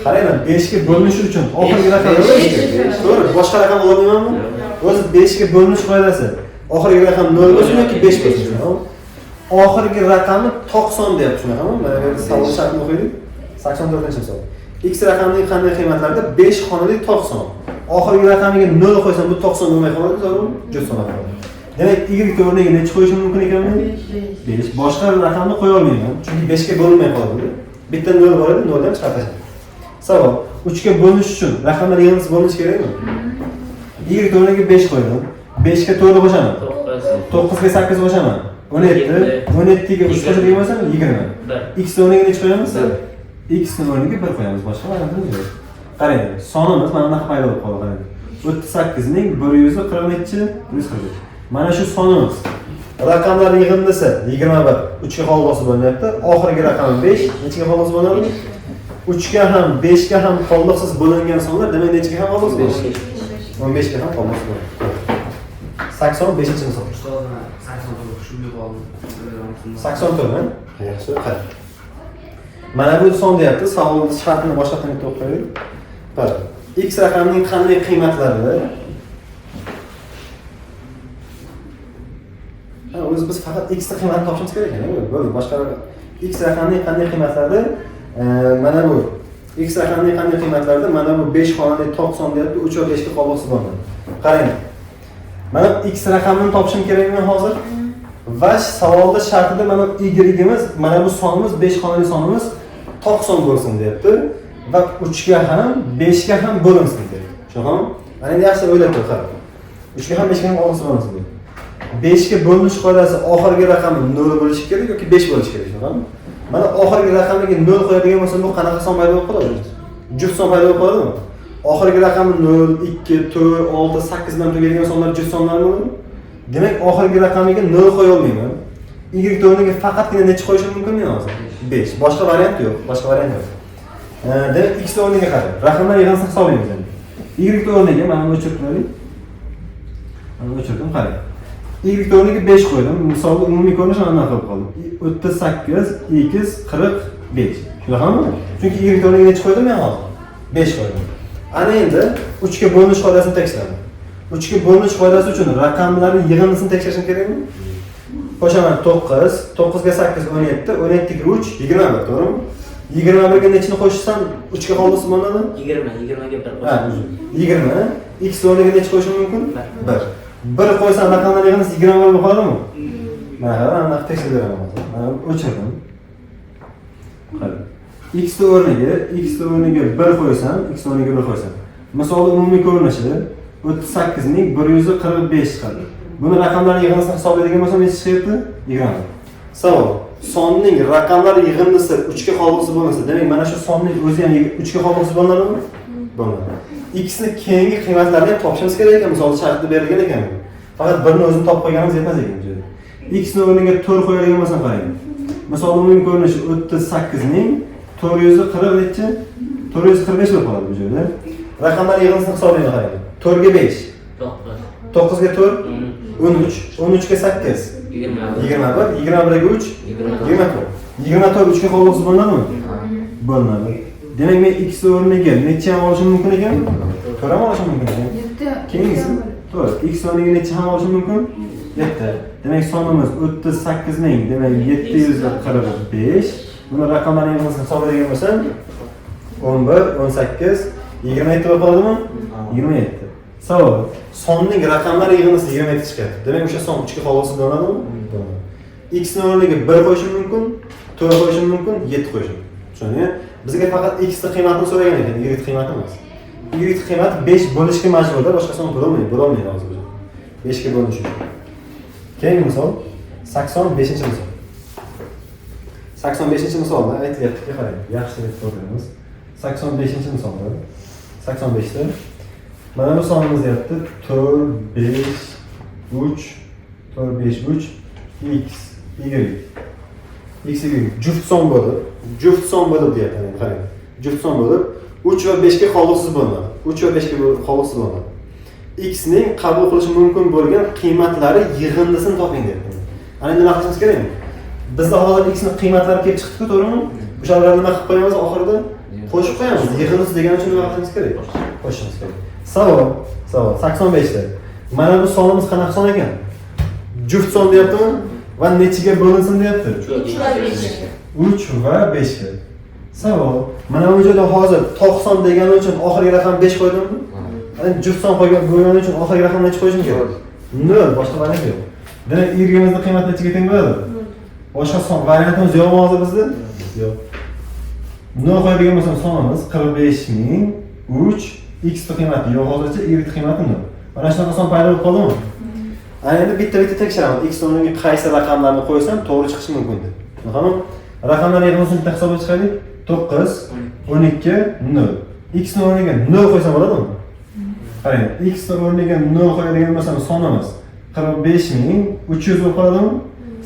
Qaranglar, 5 ga bo'linishi uchun oxirgi raqamni olish kerak. To'g'ri, boshqa raqam olmaymanmi? O'zi 5 ga bo'linish qoidasi. Oxirgi raqam 0 bo'lsin yoki 5 bo'lsin. Oxirgi raqamni 90 deyapti, shunaqami? Mana bu savol shartini o'qiylik. 84-savol. X raqamining qanday qiymatlarida 5 xonali 90. Oxirgi raqamiga 0 qo'ysam bu 90 bo'lmay qoladi, to'g'rimi? Juft sanab qoladi. Demak, Y o'rniga necha qo'yishim mumkin ekanmi? 5. Boshqa raqamni qo'ya olmayman, chunki 5 ga bo'linmay qoladi. Bitta 0 bor edi, 0 dan chiqarib Savol. 3 ga bo'linish uchun raqamlar yig'indisi bo'linishi kerakmi? Y o'rniga 5 qo'ydim. 5 ga 4 qo'shaman. 9 ga 8 qo'shaman. 17. 17 ga 3 qo'shib yig'masam 20. X o'rniga necha qo'yamiz? X o'rniga 1 qo'yamiz. Boshqa variantimiz yo'q. Qarang, sonimiz mana bunaqa paydo bo'lib qoldi, qarang. 38,140 140. Mana shu sonimiz. Raqamlar yig'indisi 21 3 ga xollosi bo'lyapti. Oxirgi raqam 5, nechaga xollosi bo'ladi? 3 ga ham 5 ga ham xolloqsiz bo'lingan sonlar, demak nechaga ham xollosi bo'ladi? 15 ga ham xollosi bo'ladi. 85-misol. 84 mi? Yaxshi, qarang. Mana bu son deyapti, savolning shartini boshqa qilib o'qiylik. Qarang. X raqamining qanday qiymatlari? O'zi biz faqat x ni qiymatini topishimiz kerak ekan, bo'ldi. Boshqa x raqamining qanday qiymatlarida mana bu x raqamining qanday qiymatlarida mana bu 5 xonali 90 deyapti, 3 va 5 ga qolmoqchi bo'ladi. Qarang. Mana x raqamini topishim kerakmi hozir? Va savolda shartida mana y'imiz, mana bu sonimiz 5 xonali sonimiz 90 bo'lsin deyapti va 3 ga ham 5 ga ham bo'linsin deyapti. Shunaqa? Mana endi yaxshi o'ylab ko'r, qarang. 3 ga ham 5 ga ham bo'linsin deyapti. 5 ga bo'linish qoidasi oxirgi raqami 0 bo'lishi kerak yoki 5 bo'lishi kerak, shunaqa? Mana oxirgi raqamiga 0 qo'yadigan bo'lsa, bu qanaqa son paydo bo'lib qoladi? Juft son paydo bo'lib qoladimi? Oxirgi raqami 0, 2, 4, 6, 8 bilan tugaydigan sonlar juft sonlar bo'ladi. Demak, oxirgi raqamiga 0 qo'ya olmayman. Y o'rniga faqatgina necha qo'yishim mumkin men hozir? 5. Boshqa variant yo'q. Boshqa variant yo'q. Demak, x o'rniga qarang. Raqamlar yig'indisini hisoblaymiz endi. Y o'rniga mana buni o'chirib qo'yaylik. Mana o'chirdim, qarang. Y o'rniga 5 qo'ydim. Misolda umumiy ko'rinish mana bunaqa qilib qoldi. 38 x 45. Shunaqami? Chunki Y o'rniga necha qo'ydim men hozir? 5 qo'ydim. Ana endi 3 ga bo'linish qoidasini tekshiraman. 3 ga bo'linish qoidasi uchun raqamlarning yig'indisini tekshirishim kerakmi? Qo'shaman 9, 9 ga 8 17, 17 ga 3 21, to'g'rimi? 21 ga nechini qo'shsam 3 ga xollosi bo'ladi? 20 ga 1 qo'shsam. Ha, 20. X o'rniga necha qo'yishim mumkin? 1. 1 qo'ysam raqamlar yig'indisi 21 bo'lib qoladimi? Mana tekshiraman hozir. Mana o'chirdim. Qarang. X o'rniga 1 qo'ysam, x o'rniga 1 qo'ysam. Misolda umumiy ko'rinishi 38,145 chiqadi. Buni raqamlarning yig'indisini hisoblaydigan bo'lsam, necha chiqyapti? 20. Savol. Sonning raqamlar yig'indisi 3 ga xollosi bo'lmasa, demak mana shu sonning o'zi ham 3 ga xollosi bo'ladimi? Bo'ladi. X ni keyingi qiymatlarini ham topishimiz kerak ekan, misolda shartda berilgan ekan. Faqat birini o'zini topib qo'yganimiz yetmas ekan bu yerda. X ni o'rniga 4 qo'yadigan bo'lsam qarang. Misolda umumiy ko'rinishi 38 ning 440 necha? 445 bo'lib qoladi bu yerda. Raqamlar yig'indisini hisoblaymiz qarang. 4 ga 5. 9 ga 4 13, 13 ga 8 21, 21 ga 3 24. 24 3 ga xollosi bo'ladimi? Bo'ladi. Demak men x o'rniga necha ham olishim mumkin ekan? 4 ham olishim mumkin ekan. Keyingisi? To'g'ri. X o'rniga necha ham olishim mumkin? 7. Demak sonimiz 38 ming, demak 745. Buni raqamlarning yig'indisini hisoblaydigan bo'lsam 11, 18, 27 bo'lib qoladimi? 27. Savol. Sonning raqamlar yig'indisi 27 chiqadi. Demak, o'sha son 3 ga xollosi bo'ladimi? Bo'ladi. X ni o'rniga 1 qo'yishim mumkin, 4 qo'yishim mumkin, 7 qo'yishim. Tushundingmi? Bizga faqat x ni qiymatini so'ragan ekan, y qiymati emas. Y qiymati 5 bo'lishga majburda, boshqa son bo'lolmaydi hozir. 5 ga bo'linishi uchun. Keyingi misol 85-misol. 85-misolda aytilyapti, qarang, yaxshi deb ko'ramiz. 85-misolda 85 da mana bu sonimiz deyapti 4, 5, 3, 4, 5, 3, x, y. X, y. Juft son bo'lib deyapti, qarang. Juft son bo'lib 3 va 5 ga xolloqsiz bo'ladi. 3 va 5 ga xolloqsiz bo'ladi. X ning qabul qilishi mumkin bo'lgan qiymatlari yig'indisini toping deyapti. Ana nima qilishimiz kerakmi? Bizda hozir x ni qiymatlari kelib chiqdi-ku, to'g'rimi? O'shalarni nima qilib qo'yamiz oxirida? Qo'shib qo'yamiz. Yig'iniz degani uchun nima qilishimiz kerak? Qo'shishimiz kerak. Savol 85 ta. Mana bu sonimiz qanaqa son ekan? Juft son deyaptimi? Va nechiga bo'linsin deyapti? 3 va 5 ga. Savol. Mana bu joyda hozir 90 degani uchun oxirgi raqam 5 qo'ydimmi? Ana juft son qo'ygani uchun oxirgi raqam necha qo'yishim kerak? 0, boshqa variant yo'q. Demak, y-imizning qiymati nechaga teng bo'ladi? Boshqa son variantimiz yo'qmi hozir bizda? Yo'q. 0 qo'yadigan bo'lsam sonimiz 45003, x ni qiymati yo'q hozircha, y ni qiymati 0. Mana shunaqa son paydo bo'lib qoldimi? Ana endi bitta tekshiraman. X o'rniga qaysi raqamlarni qo'ysam to'g'ri chiqishi mumkin deb. Tushunarmi? Raqamlar yig'masini bitta hisobga chiqaylik. 9, 12, 0. X ni o'rniga 0 qo'ysam bo'ladimi? Qarang, x ni o'rniga 0 qo'yadigan bo'lsam sonimiz 45300 bo'lib qoladimi?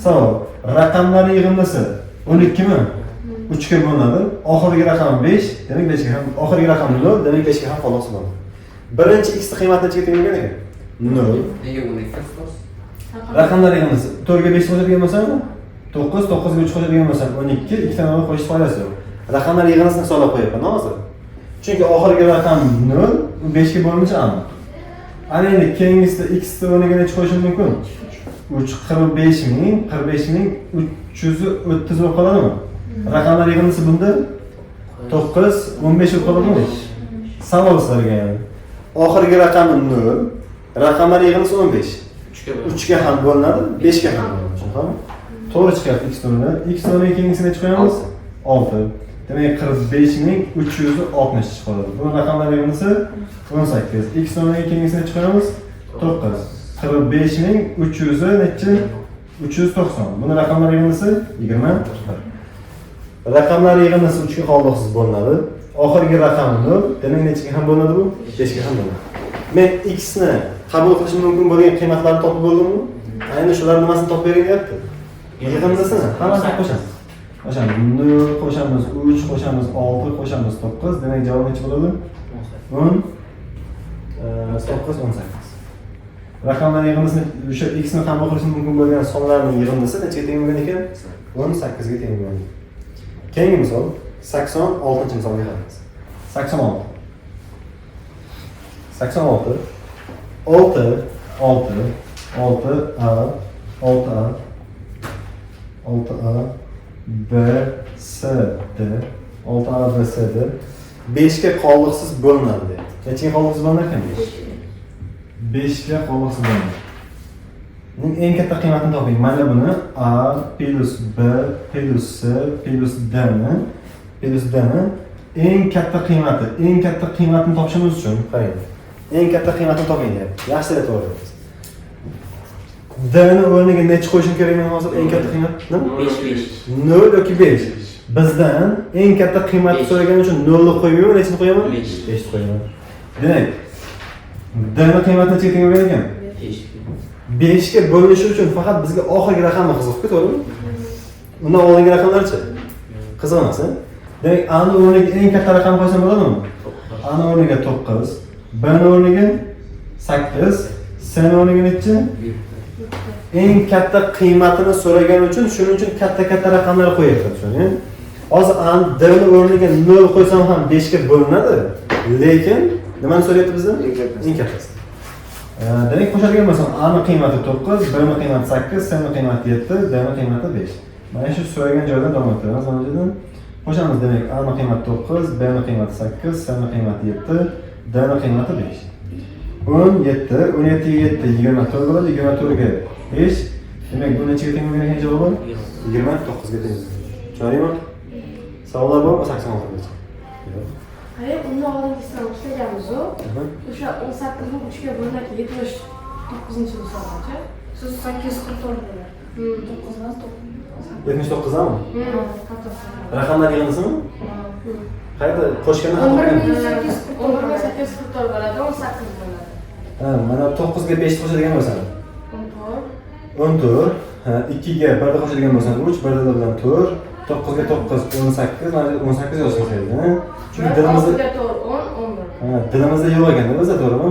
Savol. Raqamlar yig'masi 12 mi? 3 ga bo'linadi. Oxirgi raqam 5, demak 5 ga ham, oxirgi raqam 0, demak 5 ga ham xolos bo'ladi. Birinchi x ni qiymati nechaga teng bo'lgan ekan? 0. Nega bunday qilasiz? Raqamlar yig'masi 4 ga 5 qo'shadigan bo'lsam, 9, 9 ga 3 qo'shadigan bo'lsam 12, 2 tadan qo'shish foydasi yo'q. Raqamlar yig'masini hisoblab qo'yapman hozir. Chunki oxirgi raqam 0, 5 ga bo'linsa aniq. Ana endi keyingisida x ni o'rniga necha qo'yishim mumkin? 3 45330 bo'lib qoladimi? Raqamlar yig'masi bunda 9, 15 bo'lib qoladimi? Savol sizlarga yana. Oxirgi raqam 0, raqamlar yig'masi 15. 3 ga ham bo'linadi, 5 ga ham bo'linadi. Tushunarmi? To'g'ri chiqadi x o'rniga. X o'rniga keyingisini chiqamiz? 6. Demak 45360 chiqadi. Bu raqamlar yig'masi 18. X o'rniga keyingisini chiqamiz? 9. 45300 necha? 390. Buni raqamlar yig'masi 21. Raqamlar yig'masi 3 ga qoldiqsiz bo'linadi. Oxirgi raqam 0, demak nechaga ham bo'linadi bu? 5 ga ham bo'ladi. Men x ni qabul qilishim mumkin bo'lgan qiymatlarni topib bo'ldimmi? Ayni shular nimasini topib bering deyapti. Yig'indasini hammasini qo'shamiz. Qo'shamiz 0, qo'shamiz 3, qo'shamiz 6, qo'shamiz 9, demak javob necha bo'ladi? 10 9 18. Raqamlar yig'indasini o'sha x ni qabul qilishim mumkin bo'lgan sonlarning yig'indasi nechaga teng bo'lgan ekan? 18 ga teng bo'lgan. Keyingi misol 86-misolga qaraymiz. 86. 86 6 6 6a 6a 6a b c d 6a b c d 5 ga qoldiqsiz bo'linadi deyapti. Nechaga qoldiqsiz bo'linar ekan? 5 ga qoldiqsiz bo'linadi. Buning eng katta qiymatini toping. Mana buni a plus b plus c plus d ni eng katta qiymatini topishimiz uchun qarang. Eng katta qiymatini toping deyapti. Yaxshi aytyapsiz. D ni o'rniga necha qo'yishim kerak men hozir? Eng katta qiymat nima? 5. 0 yoki 5. Bizdan eng katta qiymatni so'ragani uchun 0 ni qo'ymayman, nechani qo'yaman? 5 ni qo'yaman. Demak, D ni qiymati nechaga teng bo'lgan ekan? 5 ga bo'linishi uchun faqat bizga oxirgi raqamni qiziqib ketadimi? Undan oldingi raqamlarchi? Qiziq emas, Demak, A ni o'rniga eng katta raqam qo'ysam bo'ladimi? A ni o'rniga 9, B ni o'rniga 8, C ni o'rniga necha? Eng katta qiymatini so'ragan uchun, shuning uchun katta raqamlar qo'yapman, tushundingmi? Hozir A ni D ni o'rniga 0 qo'ysam ham 5 ga bo'linadi, lekin nimani so'rayapti bizdan? Eng kattasi. Demak, qo'shadigan bo'lsam, A ni qiymati 9, B ni qiymati 8, C ni qiymati 7, D ni qiymati 5. Mana shu so'ragan joydan davom ettiramiz. Mana bu yerdan qo'shamiz. Demak, A ni qiymati 9, B ni qiymati 8, C ni qiymati 7, D ni qiymati 5. 17, 17 ga 7 24 bo'ladi, 24 ga 5. Demak, bu nechaga teng bo'lgan ekan javobi? 29 ga teng. Tushundingmi? Savollar bormi 86 gacha? Yo'q. Hayır, bundan oldingisidan ishlaganmiz o. O'sha 18 ni 3 ga bo'linadi, 79-chi misolgacha. Siz 844 bo'ladi. 9 emas, 79 ami? Raqamlar yig'indisimi? Qayerda qo'shganda 11844 bo'ladi, 18 bo'ladi. Ha, mana 9 ga 5 qo'shadigan bo'lsam 14. 14, 2 ga 1 qo'shadigan bo'lsam 3, 1 bilan 4, 9 ga 9 18, mana 18 yozishim kerak. Chunki dilimizda 10, 11. Dilimizda yo'q ekanda bizda, to'g'rimi?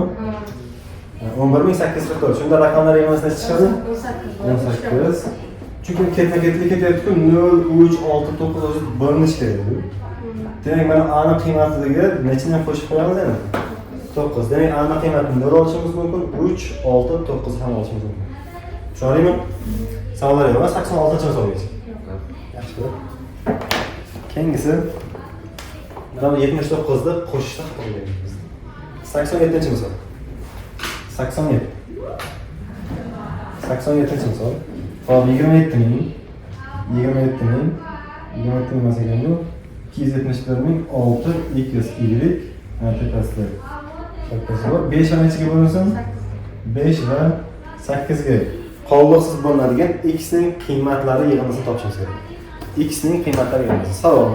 11844. Shunda raqamlar yig'masini chiqadi? 18. Çünkü ketma-ketlik ketyapti-ku 0, 3, 6, 9 o'zi bo'linishi kerak. Demak, mana a'ni qiymatiga nechini ham qo'shib qo'yamiz endi? 9. Demak, a'ni qiymatini 0 olishimiz mumkin, 3, 6, 9 ham olishimiz mumkin. Tushundingmi? Savollar yo'q, 86-savolga. Yaxshi. Keyingisi mana 79 da qo'shishda xato qilganmiz. 87-misol. 87. 87-misol. Hop, 27.000. 27.000 emas ekan bu. 271.600 tepasida. Tepasi bor. 5 va nechaga bo'linsin? 5 va 8 ga qoldiqsiz bo'linadigan x ning qiymatlari yig'indisini topishimiz kerak. X ning qiymatlari yig'indisi. Savol.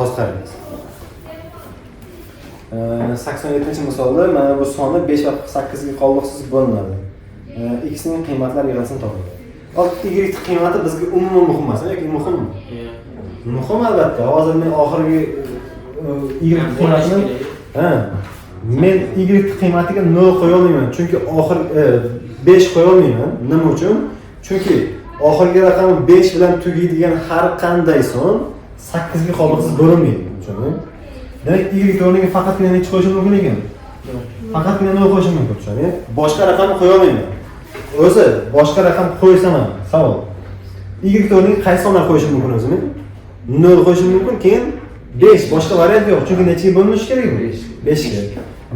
Oz qaraymiz. 87-misolda mana bu sonni 5 va 8 ga qoldiqsiz bo'linadi. X ning qiymatlari yig'indisini topamiz. Hop, y qiymati bizga umuman muhim emas, yoki muhimmi? Muhim albatta. Hozir men oxirgi y qiymatini men y qiymatiga 0 qo'ya olmayman, chunki oxir 5 qo'ya olmayman. Nima uchun? Chunki oxirgi raqam 5 bilan tugaydigan har qanday son 8 ga qoldiqsiz bo'linmaydi, tushundingmi? Demak, y o'rniga faqatgina necha qo'yishim mumkin ekan? Faqatgina 0 qo'yishim mumkin, tushundingmi? Boshqa raqamni qo'ya olmayman. O'zi boshqa raqam qo'ysam ham savol. Y o'rniga qaysi sonlar qo'yishim mumkin o'zim? 0 qo'yishim mumkin, keyin 5 boshqa variant yo'q. Chunki nechaga bo'linishi kerak bu? 5 ga.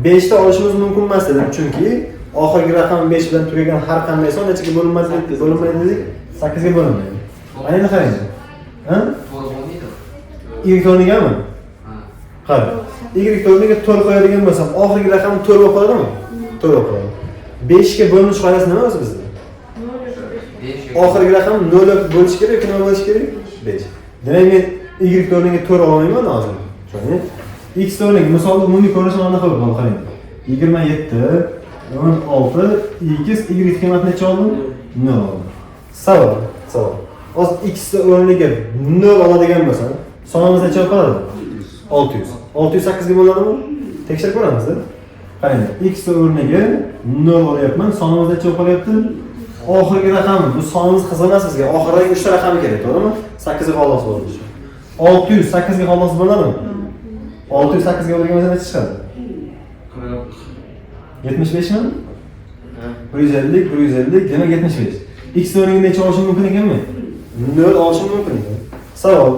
5 ta olishimiz mumkin emas dedim, chunki oxirgi raqam 5 bilan tugagan har qanday son nechaga bo'linmaydi dedik? 8 ga bo'linmaydi. Mana endi qarang. Ha? Y o'rnigami? Qara. Y o'rniga 4 qo'yadigan bo'lsam, oxirgi raqam 4 bo'lib qoladimi? 4 bo'lib qoladi. 5 ga bo'linish qoidasi nima o'zi bizda? Oxirgi raqam 0 bo'lishi kerak, nima bo'lishi kerak? 5. Demak, men y o'rniga 4 olmayman hozir. Tushundingmi? X o'rniga misolda umumiy ko'rinishini aniq qilib olib qarang. 27, 16, x y qiymatini necha oldim? 0 oldim. Savol. Hozir x o'rniga 0 oladigan bo'lsam, sonimiz necha bo'ladi? 600. 608 ga bo'ladimi? Tekshirib ko'ramiz-da. Qarang, x o'rniga 0 olyapman, sonimiz necha bo'lyapti? Oxirgi raqam, bu sonimiz qiziq emas bizga. Oxirdagi 3 ta raqami kerak, to'g'rimi? 8 ga qoldiqsiz bo'lishi. 608 ga qoldiqsiz bo'ladimi? 608 ga bo'lgan bo'lsa necha chiqadi? 75 mi? 150, demak 75. X o'rniga necha olishim mumkin ekanmi? 0 olishim mumkin ekan. Savol.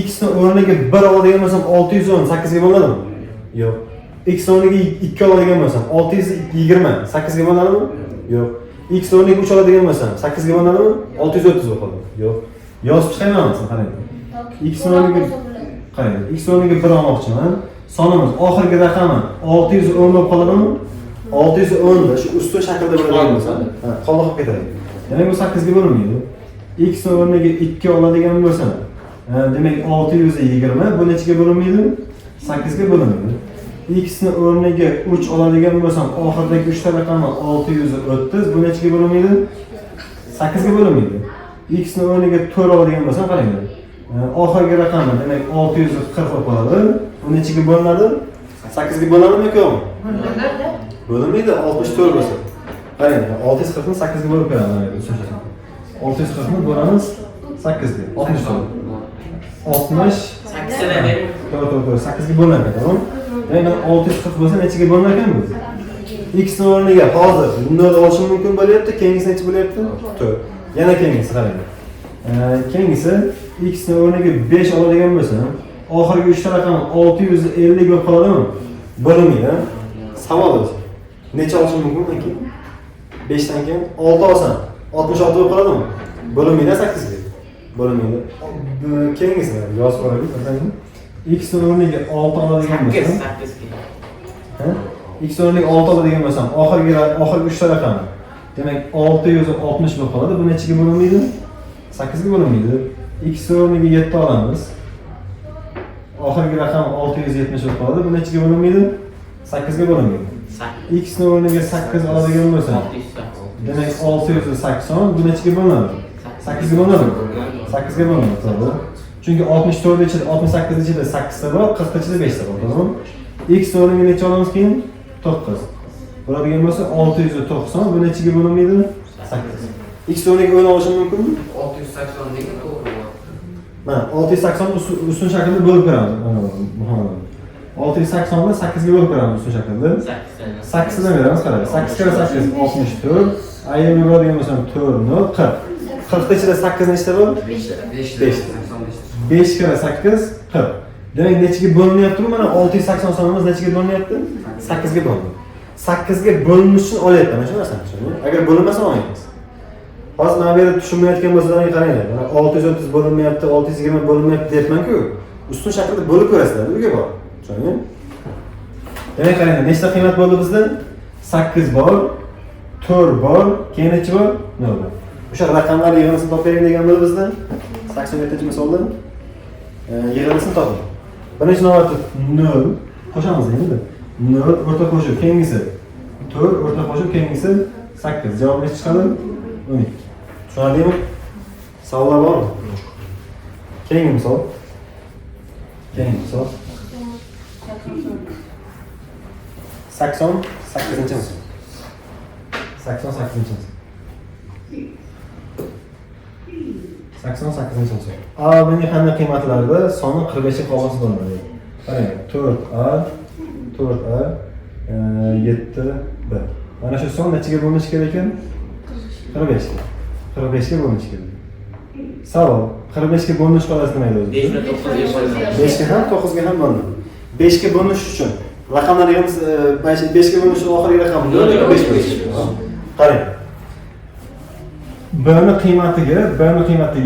X o'rniga 1 oladigan bo'lsam 610 8 ga bo'ladimi? Yo'q. X o'rniga 2 oladigan bo'lsam 620 8 ga bo'ladimi? Yo'q. X o'rniga 3 oladigan bo'lsam 8 ga bo'ladimi? 630 bo'lib qoladi. Yo'q. Yozib chiqaymamiz, qarang. X o'rniga qarang. X o'rniga 1 olmoqchiman. Sonimiz oxirgi raqami 610 bo'lib qoladimi? 610 da shu ustun shaklda bo'ladigan bo'lsa, qolib ketadi. Demak, bu 8 ga bo'linmaydi. X o'rniga 2 oladigan bo'lsam, demak 620 bu nechaga bo'linmaydi? 8 ga bo'linmaydi. X ni o'rniga 3 oladigan bo'lsam, oxirdagi 3 ta raqami 630 bu nechaga bo'linmaydi? 8 ga bo'linmaydi. X ni o'rniga 4 oladigan bo'lsam, qarang. Oxirgi raqami demak 640 bo'lib qoladi. Bu nechaga bo'linadi? 8 ga bo'ladimi yo'qmi? Bo'linmaydi, 64 bo'lsa. Qarang, 640 ni 8 ga bo'lib beramiz. 640 ni bo'lamiz 8 ga. 64. 60 to'g'ri, 8 ga bo'linadi, to'g'rimi? Demak, 640 bo'lsa nechaga bo'linar ekan bu? X o'rniga hozir 0 olishim mumkin bo'lyapti, keyingisi necha bo'lyapti? 4. Yana keyingisi qarang. Keyingisi x ni o'rniga 5 oladigan bo'lsam, oxirgi 3 ta raqam 650 bo'lib qoladimi? Bo'linmaydi. Savol o'zi. Necha olishim mumkin ekan? 5 dan keyin 6 olsam 66 bo'lib qoladimi? Bo'linmaydi 8 ga. Bo'linmaydi. Keyingisi yozib qo'yaylik, qarang. X o'rniga 6 oladigan bo'lsam, 8 ga. X o'rniga 6 oladigan bo'lsam, oxirgi 3 ta raqam. Demak 660 bo'lib qoladi. Bu nechaga bo'linmaydi? 8 ga bo'linmaydi. X o'rniga 7 olamiz. Oxirgi raqam 670 bo'lib qoladi. Bu nechaga bo'linmaydi? 8 ga bo'linmaydi. X o'rniga 8 oladigan bo'lsam, demak 680 bu nechaga bo'linadi? 8 ga bo'linadi. 8 ga bo'linadi, to'g'ri. Chunki 64 ichida 68 ichida 8 ta bor, 40 ichida 5 ta bor, to'g'rimi? X o'rniga necha olamiz keyin? 9. Bo'ladigan bo'lsa 690 bu nechaga bo'linmaydi? 8. X o'rniga 10 olishim mumkinmi? 680 degan to'g'ri bo'lyapti. Mana 680 ni ustun shaklda bo'lib beramiz. Mana 680 ni 8 ga bo'lib beramiz ustun shaklda. 8 dan beramiz, qarang. 8 kira 8 64. Ayni bo'ladigan bo'lsam 4 0 40. 40 ichida 8 nechta bor? 5. 5 kira 8 40. Demak, nechiga bo'linyapti? Mana 680 sonimiz nechiga bo'linyapti? 8 ga bo'linadi. 8 ga bo'linish uchun olyapti mana shu narsani. Agar bo'linmasa olmaymiz. Hozir mana bu yerda tushunmayotgan bo'lsalaring qaranglar. Mana 630 bo'linmayapti, 620 bo'linmayapti deyapman-ku. Ustun shaklda bo'lib ko'rasizlar, uyga bor. Tushundingmi? Demak, qaranglar, nechta qiymat bo'ldi bizda? 8 bor, 4 bor, keyin nechi bor? 0 bor. O'sha raqamlar yig'indisini topaylik degan bo'ldi bizda. 87-misolda yig'indisini toping. Birinchi navbatda 0 qo'shamiz endi. 0 o'rta qo'shib, keyingisi 4 o'rta qo'shib, keyingisi 8. Javob nechta chiqadi? 12. Tushunarlimi? Savollar bormi? Keyingi misol. 88-chi misol. 88-chi misol. 88-chi misol. A va B qanday qiymatlarda soni 45 ga qolg'isi bo'ladi. Qarang, 4A 7B. Mana shu son nechaga bo'linishi kerak ekan? 45 ga. 45 ga bo'linishi kerak. Savol, 45 ga bo'linish qolasi nima edi o'zi? 5 ga ham 9 ga ham bo'linadi. 5 ga bo'linish uchun raqamlar yig'imiz 5 ga bo'linish oxirgi raqam 5 bo'lishi kerak. Qarang. B ni qiymatiga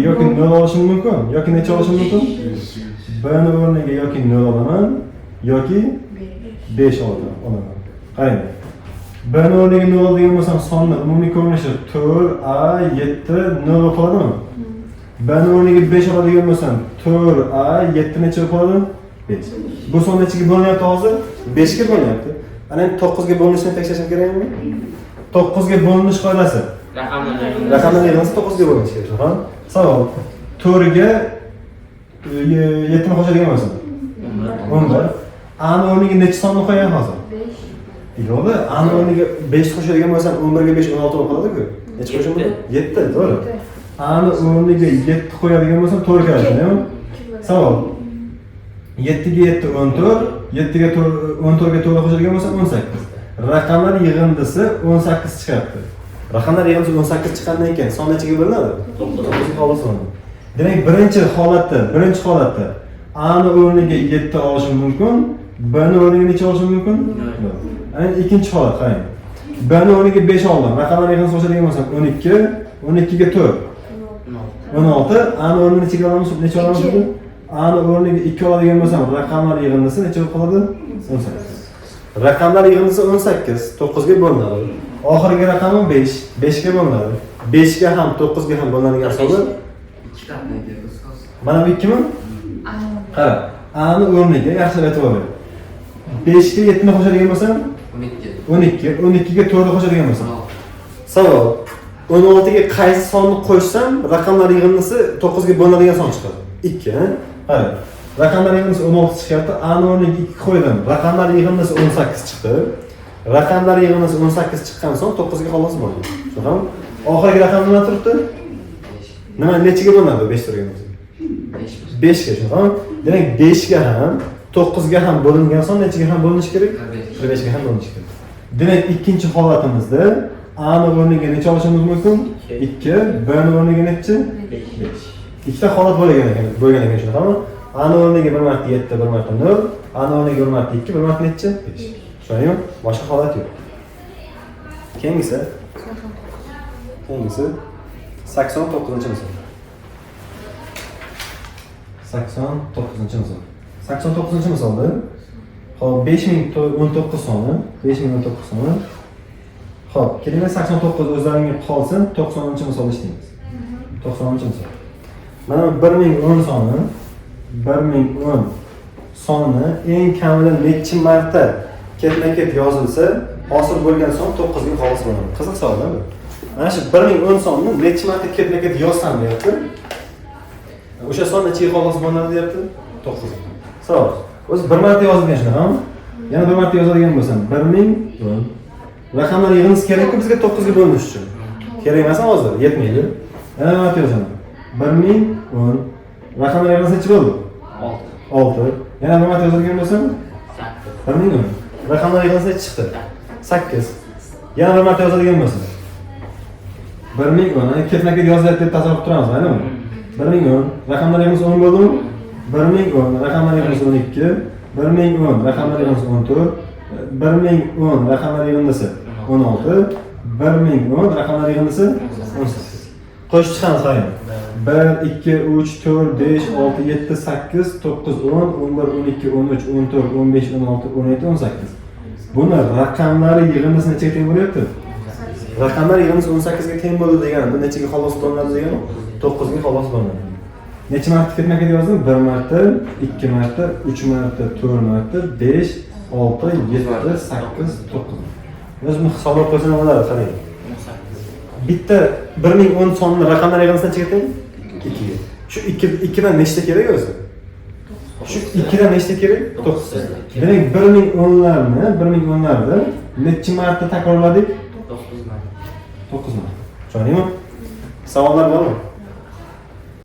yoki 0 olishim mumkin, yoki necha olishim mumkin? B ni o'rniga yoki 0 olaman, yoki 5 olaman. Qarang. B ni o'rniga 0 oladigan bo'lsam, sonni umumiy ko'rinishi 4A 7 0 qoladimi? B ni o'rniga 5 oladigan bo'lsam, 4A 7 necha qoladi? 5. Bu son nechaga bo'linyapti hozir? 5 ga bo'linyapti. Ana 9 ga bo'linishini tekshirishim kerakmi? 9 ga bo'linish qoidasi. Raqamlar yig'indisi 9 ga bo'linishi kerak. Ha? Savol. 4 ga 7 ni qo'shadigan bo'lsam, 11. A ni o'rniga necha sonni qo'yaman hozir? 5. Yo'qda, A ni o'rniga 5 qo'shadigan bo'lsam, 11 ga 5 16 bo'lib qoladi-ku. Necha qo'shim bo'ladi? 7, to'g'ri. A ni o'rniga 7 qo'yadigan bo'lsam, to'g'ri keladi, to'g'rimi? Savol. 7 ga 7 14, 7 ga 14 ga 4 qo'shadigan bo'lsam 18. Raqamlar yig'indisi 18 chiqyapti. Raqamlar yig'indisi 18 chiqqandan keyin son nechaga bo'linadi? 9 ga qolsa. Demak, birinchi holatda A ni o'rniga 7 olishim mumkin, B ni o'rniga necha olishim mumkin? Yo'q. Endi ikkinchi holat qarang. B ni o'rniga 5 oldim. Raqamlar yig'indisi qo'shadigan bo'lsam 12, 12 ga 4. 16. A ni o'rniga necha olamiz? Necha olamiz? A ni o'rniga 2 oladigan bo'lsam, raqamlar yig'indisi necha bo'lib qoladi? 18. Raqamlar yig'indisi 18, 9 ga bo'linadi. Oxirgi raqami 5, 5 ga bo'linadi. 5 ga ham 9 ga ham bo'linadigan hisobda 2 qatnay deydi ustoz. Mana bu 2 mi? Qara, A ni o'rniga yaxshilab aytib o'ring. 5 ga 7 ni qo'shadigan bo'lsam 12, 12 ga 4 ni qo'shadigan bo'lsam. Savol. 16 ga qaysi sonni qo'shsam, raqamlar yig'indisi 9 ga bo'linadigan son chiqadi? 2, ha? Qara. Raqamlar yig'indisi 16 chiqyapti. A ni o'rniga 2 qo'ydim. Raqamlar yig'indisi 18 chiqdi. Raqamlar yig'indisi 18 chiqqan son 9 ga xolos bo'ladi. Tushunarmi? Oxirgi raqam nima turibdi? Nima nechiga bo'linadi 5 turgan bo'lsa? 5 ga, tushunarmi? Demak 5 ga ham 9 ga ham bo'lingan son nechiga ham bo'linishi kerak? 45 ga ham bo'linishi kerak. Demak, ikkinchi holatimizda A ni o'rniga necha olishimiz mumkin? 2, B ni o'rniga necha? 5. Ikkita holat bo'lgan ekan, tushunarmi? A ni o'rniga 1 marta 7, 1 marta 0, A ni o'rniga 1 marta 2, 1 marta necha? 5. Tushundingmi? Boshqa holat yo'q. Keyingisi 89-chi misol. 89-chi misol. 89-chi misolda hop 5019 soni, 5019 soni. Hop, kelinglar 89 o'zlaringga qolsin, 90-chi misolda ishlaymiz. 90-chi misol. Mana 1010 soni, 1010 soni eng kamida necha marta ketma-ket yozilsa, hosil bo'lgan son 9 ga xolos bo'ladi. Qiziq savol-da bu. Mana shu 1010 sonni necha marta ketma-ket yozsam deyapti. O'sha son necha ga xolos bo'ladi deyapti? 9 ga. Savol. O'zi 1 marta yozilgan shunaqami? Yana 1 marta yozadigan bo'lsam 1010. Raqamlar yig'indisi kerak-ku bizga 9 ga bo'linish uchun. Kerak emas hozir, yetmaydi. Yana nima yozaman? 1010 raqamlar yig'ilsa bo'ldi. 6. Yana nima yozilgan bo'lsa? 1010. Raqamlar yig'ilsa chiqdi. 8. Yana bir marta yozadigan bo'lsa. 1010. Hani ketma-ket yozyapti deb tasavvur qilib turamiz, aynimi? 1010. Raqamlar yig'ilsa 10 bo'ldimi? 1010. Raqamlar yig'ilsa 12. 1010. Raqamlar yig'ilsa 14. 1010 raqamlar yig'indisi 16, 1010 raqamlar yig'indisi 18. Qo'shib chiqamiz qarang. 1, 2, 3, 4, 5, 6, 7, 8, 9, 10, 11, 12, 13, 14, 15, 16, 17, 18. Buni raqamlari yig'indisi nechaga teng bo'lyapti? Raqamlar yig'indisi 18 ga teng bo'ldi degani, bu nechaga xolos bo'linadi degani? 9 ga xolos bo'linadi. Necha marta ketma-ket yozdim? 1 marta, 2 marta, 3 marta, 4 marta, 5, 6, 7, 8, 9. Biz buni hisoblab qo'ysak bo'ladi, qarang. Bitta 1010 sonli raqamlar yig'indisi nechaga teng? 2 ga. Shu 2 dan nechta kerak o'zi? Shu 2 dan nechta kerak? 9. Demak 1010larni necha marta takrorladik? 9 marta. 9 marta. Tushundingmi? Savollar bormi?